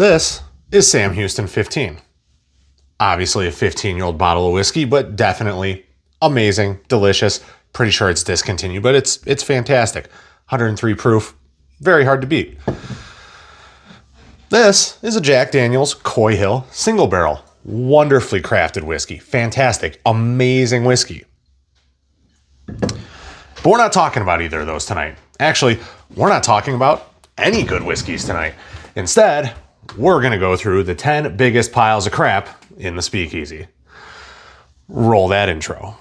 This is Sam Houston 15. Obviously a 15-year-old bottle of whiskey, but definitely amazing, delicious. Pretty sure it's discontinued, but it's fantastic. 103 proof, very hard to beat. This is a Jack Daniel's Coy Hill single barrel. Wonderfully crafted whiskey. Fantastic, amazing whiskey. But we're not talking about either of those tonight. Actually, we're not talking about any good whiskeys tonight. Instead, we're going to go through the 10 biggest piles of crap in the Speakeasy. Roll that intro.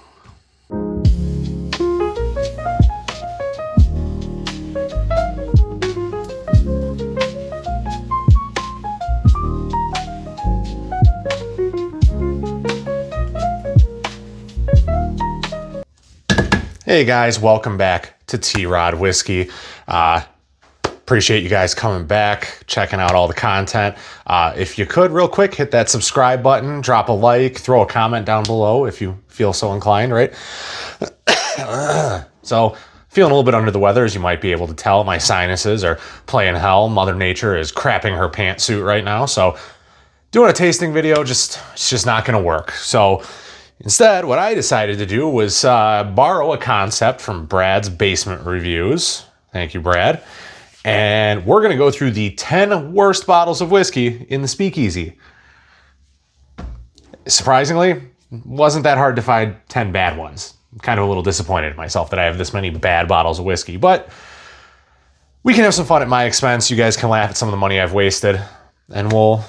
Hey guys, welcome back to T-Rod Whiskey. Appreciate you guys coming back, checking out all the content. If you could, real quick, hit that subscribe button, drop a like, throw a comment down below if you feel so inclined, right? So, feeling a little bit under the weather, as you might be able to tell. My sinuses are playing hell. Mother Nature is crapping her pantsuit right now. So, doing a tasting video, it's just not going to work. So, instead, what I decided to do was borrow a concept from Brad's Basement Reviews. Thank you, Brad. And we're going to go through the 10 worst bottles of whiskey in the Speakeasy. Surprisingly, wasn't that hard to find 10 bad ones. I'm kind of a little disappointed in myself that I have this many bad bottles of whiskey. But we can have some fun at my expense. You guys can laugh at some of the money I've wasted. And we'll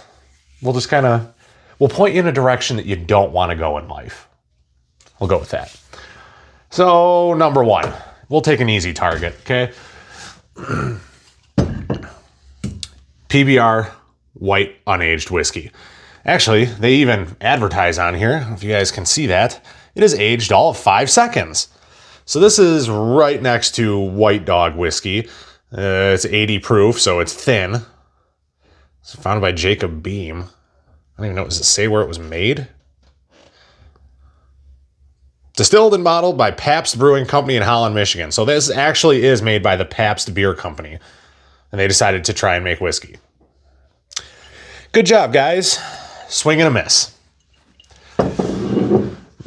just kind of... we'll point you in a direction that you don't want to go in life. We'll go with that. So, number one. We'll take an easy target, okay? PBR white unaged whiskey. Actually, they even advertise on here, if you guys can see that, it is aged all of 5 seconds. So this is right next to White Dog whiskey. It's 80 proof, so it's thin. It's founded by Jacob Beam. I don't even know, does it say where it was made? Distilled and bottled by Pabst Brewing Company in Holland, Michigan. So this actually is made by the Pabst Beer Company. And they decided to try and make whiskey. Good job, guys. Swing and a miss.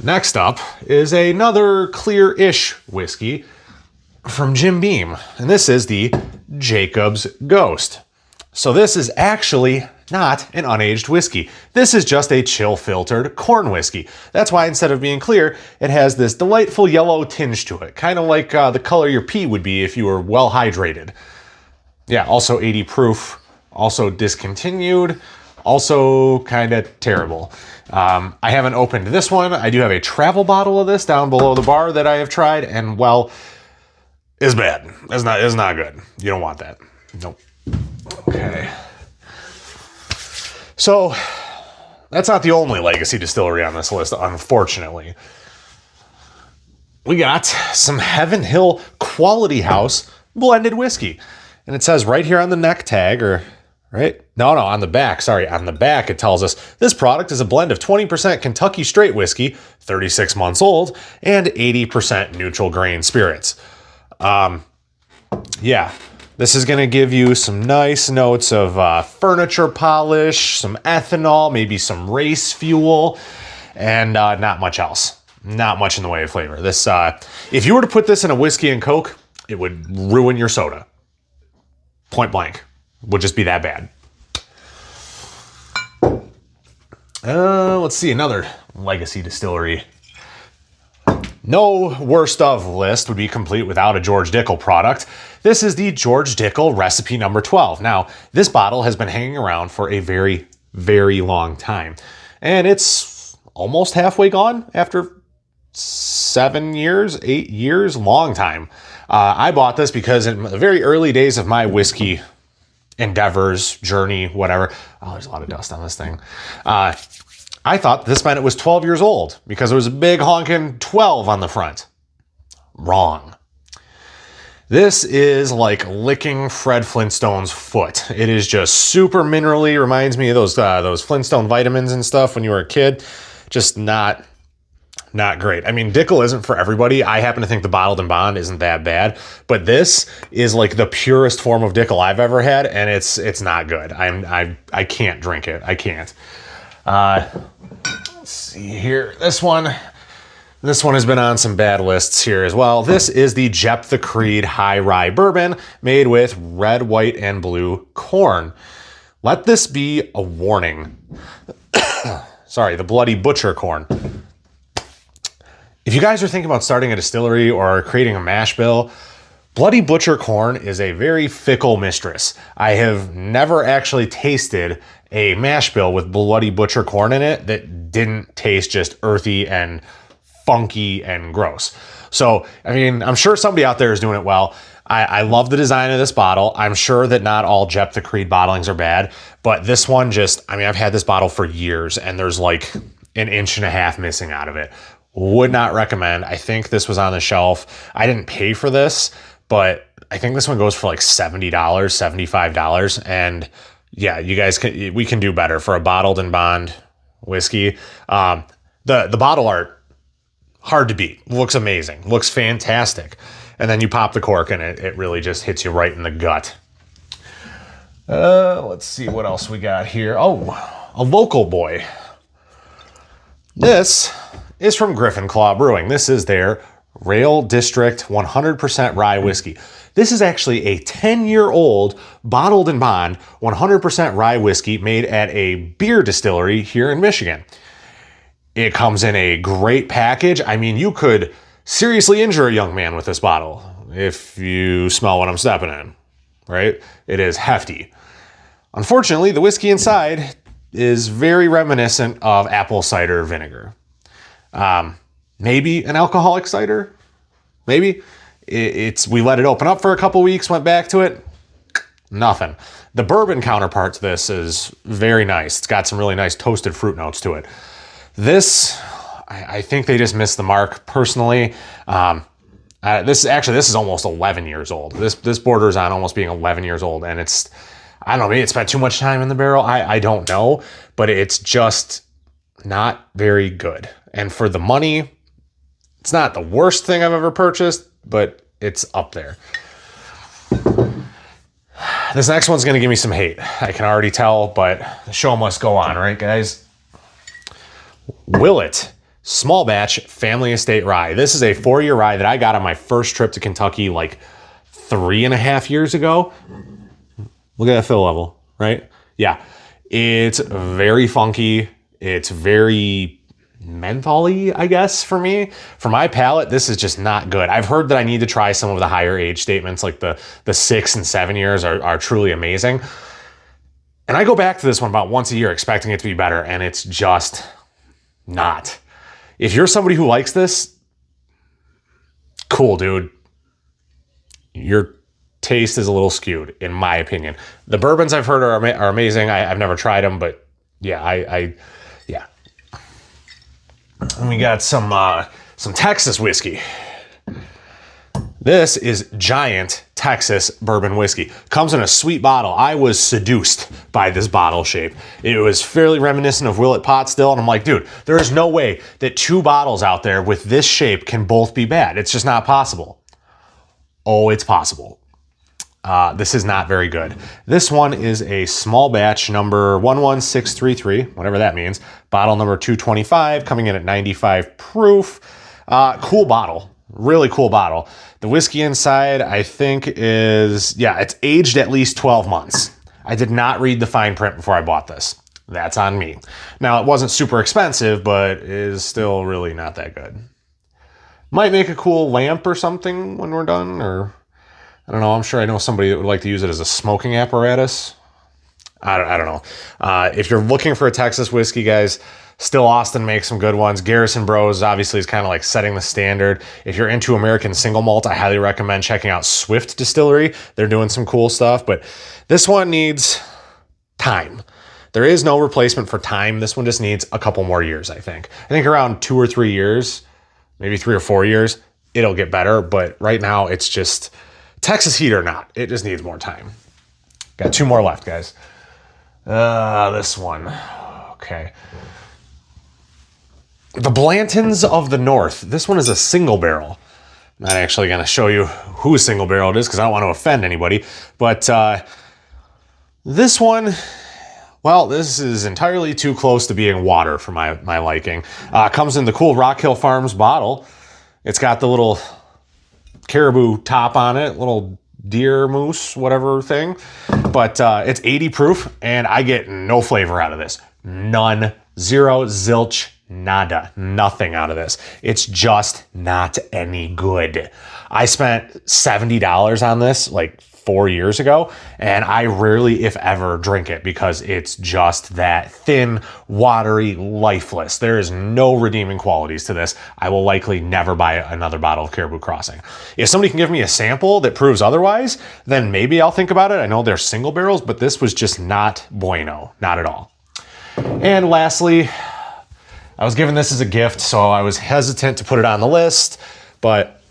Next up is another clear-ish whiskey from Jim Beam. And this is the Jacob's Ghost. So this is actually not an unaged whiskey. This is just a chill-filtered corn whiskey. That's why instead of being clear, it has this delightful yellow tinge to it. Kind of like the color your pee would be if you were well hydrated. Yeah, also 80 proof, also discontinued, also kind of terrible. I haven't opened this one. I do have a travel bottle of this down below the bar that I have tried, and well, is bad. It's not good. You don't want that. Nope. Okay. So, that's not the only legacy distillery on this list, unfortunately. We got some Heaven Hill Quality House blended whiskey. And it says right here on the neck tag, or right? No, on the back. Sorry, on the back it tells us this product is a blend of 20% Kentucky straight whiskey, 36 months old, and 80% neutral grain spirits. Yeah, this is going to give you some nice notes of furniture polish, some ethanol, maybe some race fuel, and not much else. Not much in the way of flavor. This, if you were to put this in a whiskey and Coke, it would ruin your soda. Point blank. Would just be that bad. Let's see, another legacy distillery. No worst of list would be complete without a George Dickel product. This is the George Dickel recipe number 12. Now, this bottle has been hanging around for a very, very long time. And it's almost halfway gone after 7 years, 8 years, long time. I bought this because in the very early days of my whiskey endeavors, journey, whatever. Oh, there's a lot of dust on this thing. I thought this meant it was 12 years old because there was a big honking 12 on the front. Wrong. This is like licking Fred Flintstone's foot. It is just super minerally. Reminds me of those Flintstone vitamins and stuff when you were a kid. Just not not great. I mean, Dickel isn't for everybody. I happen to think the bottled and bond isn't that bad, but this is like the purest form of Dickel I've ever had, and it's not good. I can't drink it. I can't. Let's see here. This one has been on some bad lists here as well. This is the Jep the Creed High Rye Bourbon made with red, white, and blue corn. Let this be a warning. Sorry, the Bloody Butcher corn. If you guys are thinking about starting a distillery or creating a mash bill, Bloody Butcher corn is a very fickle mistress. I have never actually tasted a mash bill with Bloody Butcher corn in it that didn't taste just earthy and funky and gross. So, I mean, I'm sure somebody out there is doing it well. I love the design of this bottle. I'm sure that not all Jep the Creed bottlings are bad, but this one I've had this bottle for years and there's like an inch and a half missing out of it. Would not recommend. I think this was on the shelf. I didn't pay for this, but I think this one goes for like $70, $75. And yeah, we can do better for a bottled and bond whiskey. The bottle art, hard to beat. Looks amazing. Looks fantastic. And then you pop the cork and it really just hits you right in the gut. Let's see what else we got here. Oh, a local boy. This is from Griffin Claw Brewing. This is their Rail District 100% rye whiskey. This is actually a 10-year-old bottled and bond 100% rye whiskey made at a beer distillery here in Michigan. It comes in a great package. I mean, you could seriously injure a young man with this bottle if you smell what I'm stepping in, right? It is hefty. Unfortunately, the whiskey inside is very reminiscent of apple cider vinegar. Maybe an alcoholic cider? Maybe. We let it open up for a couple weeks, went back to it. Nothing. The bourbon counterpart to this is very nice. It's got some really nice toasted fruit notes to it. This, I think they just missed the mark personally. This is almost 11 years old. This borders on almost being 11 years old, and I don't know, maybe it spent too much time in the barrel. I don't know, but it's just not very good. And for the money, it's not the worst thing I've ever purchased, but it's up there. This next one's going to give me some hate. I can already tell, but the show must go on, right, guys? Willet Small Batch Family Estate Rye. This is a 4-year rye that I got on my first trip to Kentucky like 3.5 years ago. Look at that fill level, right? Yeah. It's very funky. It's very mentholy, I guess, for me. For my palate, this is just not good. I've heard that I need to try some of the higher age statements, like the 6 and 7 years are truly amazing. And I go back to this one about once a year expecting it to be better, and it's just not. If you're somebody who likes this, cool, dude. Your taste is a little skewed, in my opinion. The bourbons I've heard are amazing. I've never tried them, but yeah, yeah. And we got some Texas whiskey. This is Giant Texas Bourbon Whiskey. Comes in a sweet bottle. I was seduced by this bottle shape. It was fairly reminiscent of Willet Pot still, and I'm like, dude, there is no way that 2 bottles out there with this shape can both be bad. It's just not possible. Oh, it's possible. This is not very good. This one is a small batch number 11633, whatever that means. Bottle number 225, coming in at 95 proof. Cool bottle. Really cool bottle. The whiskey inside, I think it's aged at least 12 months. I did not read the fine print before I bought this. That's on me. Now, it wasn't super expensive, but is still really not that good. Might make a cool lamp or something when we're done, or I don't know. I'm sure I know somebody that would like to use it as a smoking apparatus. I don't know. If you're looking for a Texas whiskey, guys, Still Austin makes some good ones. Garrison Bros obviously is kind of like setting the standard. If you're into American single malt, I highly recommend checking out Swift Distillery. They're doing some cool stuff, but this one needs time. There is no replacement for time. This one just needs a couple more years, I think. I think around 2 or 3 years, maybe 3 or 4 years, it'll get better. But right now, it's just Texas heat or not. It just needs more time. Got 2 more left, guys. This one. Okay. the Blantons of the North. This one is a single barrel. I'm not actually going to show you whose single barrel it is because I don't want to offend anybody. But this one, well, this is entirely too close to being water for my liking. Comes in the cool Rock Hill Farms bottle. It's got the little caribou top on it, little deer moose, whatever thing. But it's 80 proof, and I get no flavor out of this. None. Zero. Zilch. Nada. Nothing out of this. It's just not any good. I spent $70 on this like 4 years ago, and I rarely, if ever, drink it because it's just that thin, watery, lifeless. There is no redeeming qualities to this. I will likely never buy another bottle of Caribou Crossing. If somebody can give me a sample that proves otherwise, then maybe I'll think about it. I know they're single barrels, but this was just not bueno. Not at all. And lastly, I was given this as a gift, so I was hesitant to put it on the list, but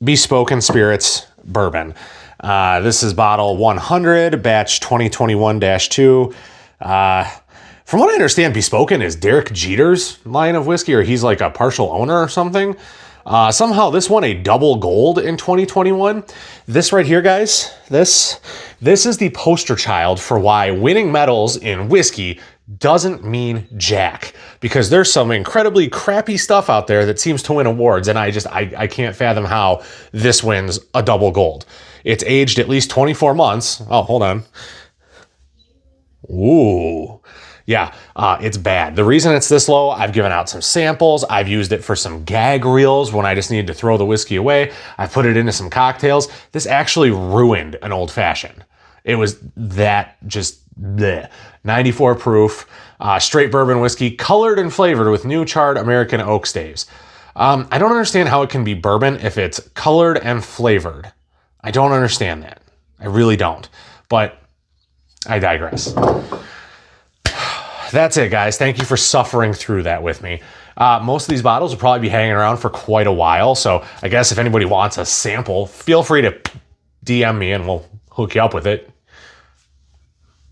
Bespoken Spirits Bourbon. This is bottle 100, batch 2021-2. From what I understand, Bespoken is Derek Jeter's line of whiskey, or he's like a partial owner or something. Somehow this won a double gold in 2021. This right here, guys, this is the poster child for why winning medals in whiskey doesn't mean jack, because there's some incredibly crappy stuff out there that seems to win awards, and I can't fathom how this wins a double gold. It's aged at least 24 months. Oh, hold on. Ooh. Yeah, it's bad. The reason it's this low, I've given out some samples. I've used it for some gag reels when I just needed to throw the whiskey away. I put it into some cocktails. This actually ruined an old fashioned. It was that just bleh. 94 proof, straight bourbon whiskey, colored and flavored with new charred American oak staves. I don't understand how it can be bourbon if it's colored and flavored. I don't understand that. I really don't. But I digress. That's it, guys. Thank you for suffering through that with me. Most of these bottles will probably be hanging around for quite a while. So I guess if anybody wants a sample, feel free to DM me and we'll hook you up with it.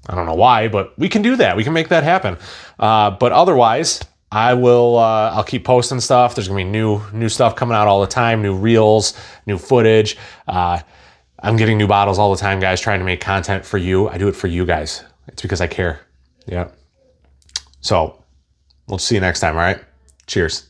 I don't know why, but we can do that. We can make that happen. But otherwise, I'll keep posting stuff. There's gonna be new stuff coming out all the time, new reels, new footage. I'm getting new bottles all the time, guys, trying to make content for you. I do it for you guys. It's because I care. Yeah. So we'll see you next time, all right? Cheers.